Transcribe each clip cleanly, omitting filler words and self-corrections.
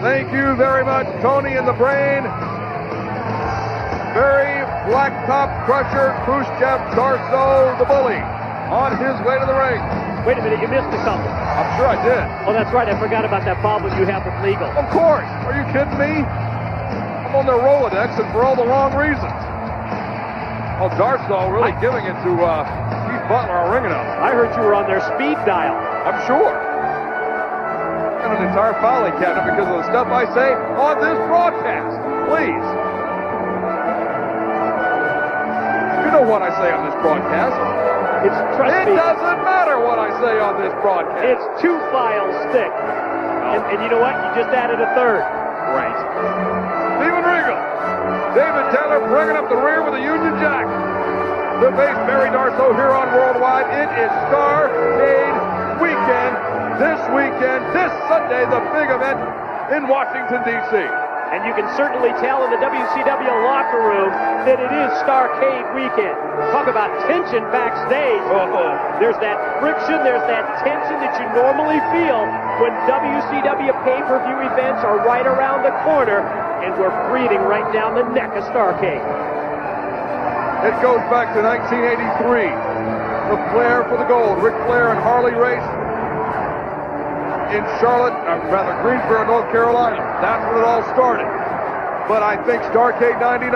Thank you very much, Tony and the Brain. Very Blacktop Crusher, Khrushchev, Darso, the Bully, on his way to the ring. Wait a minute, you missed a couple. I'm sure I did. Oh, that's right, I forgot about that problem you have with Regal. Of course. Are you kidding me? I'm on their Rolodex and for all the wrong reasons. Oh, Darso really giving it to Keith Butler, our ring announcer. I heard you were on their speed dial. I'm sure. And an entire filing cabinet because of the stuff I say on this broadcast. Please. You know what I say on this broadcast. It doesn't matter what I say on this broadcast. It's 2 files thick. And you know what? You just added a third. Great. Steven Regal. David Taylor bringing up the rear with a Union Jack. To face Barry Darso here on Worldwide. It is Starrcade weekend. This weekend, this Sunday, the big event in Washington, D.C. And you can certainly tell in the WCW locker room that it is Starrcade weekend. Talk about tension backstage. There's that friction, there's that tension that you normally feel when WCW pay-per-view events are right around the corner, and we're breathing right down the neck of Starrcade. It goes back to 1983. The Flair for the gold. Ric Flair and Harley race in Greensboro, North Carolina. That's when it all started. But I think Starrcade 99,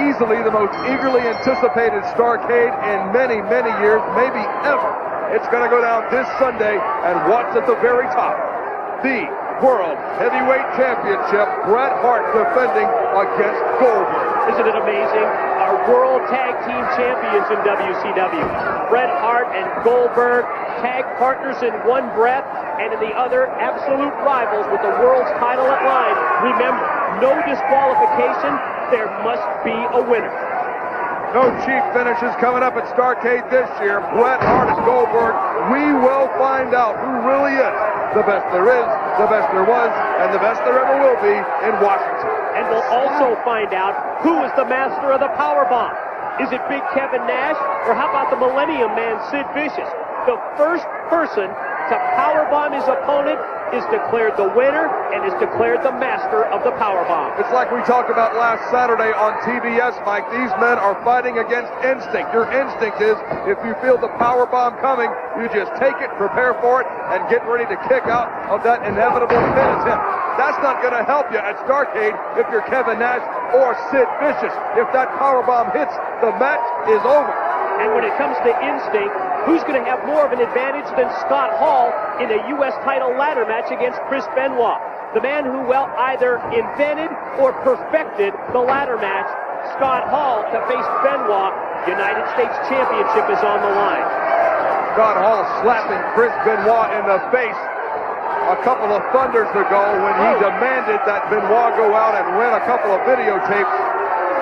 easily the most eagerly anticipated Starrcade in many, many years, maybe ever. It's going to go down this Sunday, and what's at the very top? The World Heavyweight Championship, Bret Hart defending against Goldberg. Isn't it amazing? Our World Tag Team Champions in WCW. Bret Hart and Goldberg, tag partners in one breath, and in the other, absolute rivals with the world's title at line. Remember, no disqualification, there must be a winner. No cheap finishes coming up at Starrcade this year. Bret Hart and Goldberg, we will find out who really is the best there is, the best there was, and the best there ever will be in Washington. And we'll also find out who is the master of the powerbomb. Is it Big Kevin Nash, or how about the Millennium Man, Sid Vicious? The first person to powerbomb his opponent is declared the winner and is declared the master of the powerbomb. It's like we talked about last Saturday on TBS, Mike. These men are fighting against instinct. Your instinct is, if you feel the powerbomb coming, you just take it, prepare for it, and get ready to kick out of that inevitable pin attempt. That's not going to help you at Starrcade if you're Kevin Nash or Sid Vicious. If that powerbomb hits, the match is over. And when it comes to instinct, who's going to have more of an advantage than Scott Hall in a U.S. title ladder match against Chris Benoit? The man who, either invented or perfected the ladder match. Scott Hall to face Benoit. United States Championship is on the line. Scott Hall slapping Chris Benoit in the face a couple of thunders ago when he demanded that Benoit go out and rent a couple of videotapes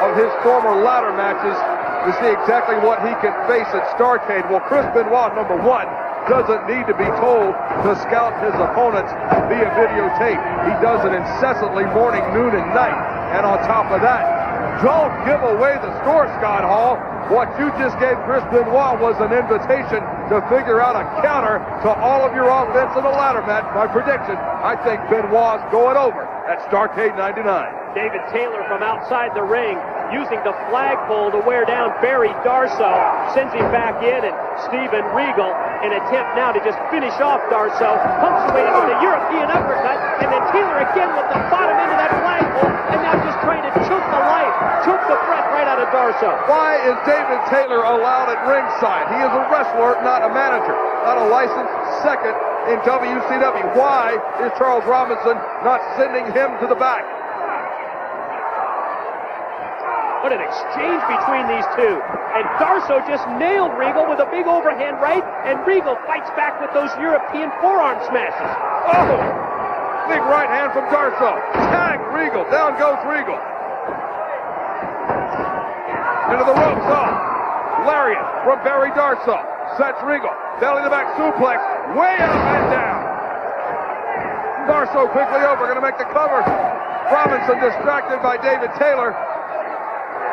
of his former ladder matches to see exactly what he can face at Starrcade. Well, Chris Benoit, number one, doesn't need to be told to scout his opponents via videotape. He does it incessantly morning, noon, and night. And on top of that, don't give away the score, Scott Hall. What you just gave Chris Benoit was an invitation to figure out a counter to all of your offense in the ladder match. My prediction, I think Benoit's going over at Starrcade 99. David Taylor from outside the ring using the flagpole to wear down Barry Darso, sends him back in, and Steven Regal, an attempt now to just finish off Darso, punctuated with a European uppercut, and then Taylor again with the bottom end of that flagpole, and now just trying to choke the breath right out of Darso. Why is David Taylor allowed at ringside? He is a wrestler, not a manager, not a licensed second in WCW. Why is Charles Robinson not sending him to the back? What an exchange between these two. And Darso just nailed Regal with a big overhand right, and Regal fights back with those European forearm smashes. Oh! Big right hand from Darso. Tag Regal. Down goes Regal. Into the ropes. Lariat from Barry Darso. Sets Regal. Belly to back suplex. Way up and down. Darso quickly over. Going to make the cover. Robinson distracted by David Taylor.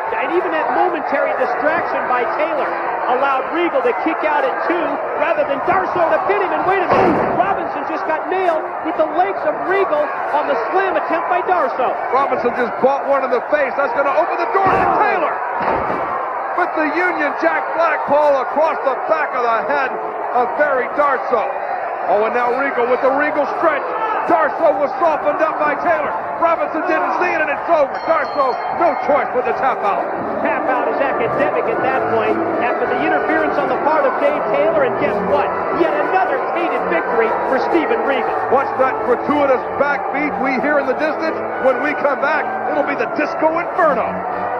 And even that momentary distraction by Taylor allowed Regal to kick out at 2 rather than Darso to pin him. And wait a minute, Robinson just got nailed with the legs of Regal on the slam attempt by Darso. Robinson just bought one in the face. That's going to open the door to Taylor. With the Union Jack Blackpool across the back of the head of Barry Darso. Oh, and now Regal with the Regal stretch. Darso was softened up by Taylor. Robinson didn't see it, and it's over. Darso, no choice but to tap out. Tap out is academic at that point after the interference on the part of Dave Taylor, and guess what? Yet another tainted victory for Steven Regal. Watch that gratuitous backbeat we hear in the distance. When we come back, it'll be the Disco Inferno.